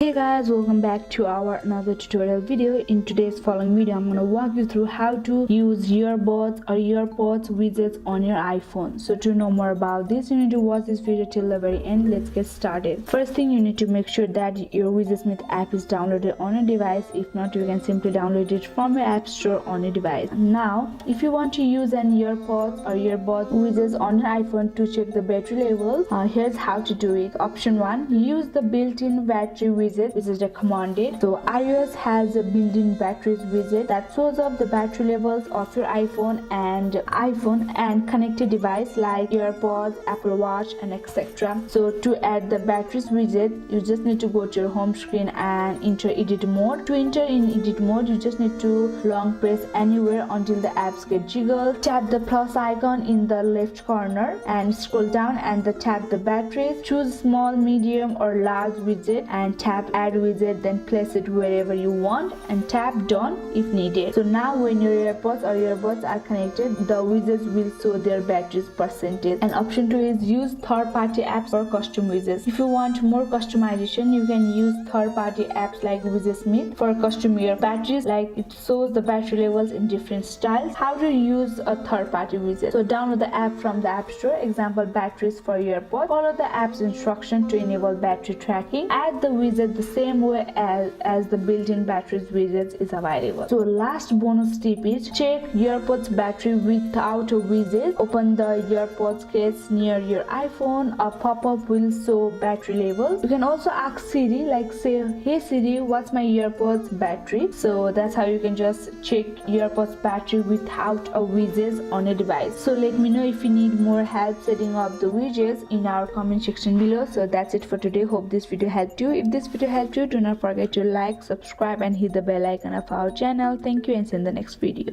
Hey guys, welcome back to our another tutorial video. In today's following video, I'm going to walk you through how to use earbuds or AirPods widgets on your iPhone. So to know more about this, you need to watch this video till the very end. Let's get started. First thing, you need to make sure that your Widgetsmith app is downloaded on your device. If not, you can simply download it from your app store on your device. Now, if you want to use an AirPods or earbuds widgets on your iPhone to check the battery level, here's how to do it. Option 1, use the built-in battery widget, which is recommended. So iOS has a built-in batteries widget that shows up the battery levels of your iPhone and connected device like AirPods, Apple Watch, and etc. So to add the batteries widget, you just need to go to your home screen and enter edit mode. To enter in edit mode, you just need to long press anywhere until the apps get jiggled. Tap the plus icon in the left corner and scroll down and tap the batteries. Choose small, medium, or large widget and tap add widget, then place it wherever you want and tap done if needed. So now when your AirPods or earbuds are connected, the widgets will show their batteries percentage. And option 2 is use third-party apps or custom widgets. If you want more customization, you can use third-party apps like Widgetsmith for custom ear batteries, like it shows the battery levels in different styles. How to use a third-party widget? So download the app from the App Store, example batteries for earpods. Follow the app's instruction to enable battery tracking. Add the widget the same way as the built-in batteries widget is available. So last bonus tip is check earpods battery without a widget. Open the earpods case near your iPhone. A pop-up will show battery levels. You can also ask Siri, like say, hey Siri, what's my earpods battery? So that's how you can just check earpods battery without a widget on a device. So let me know if you need more help setting up the widgets in our comment section below. So that's it for today. Hope this video helped you. If this video helped you, do not forget to like, subscribe, and hit the bell icon of our channel. Thank you, and see you in the next video.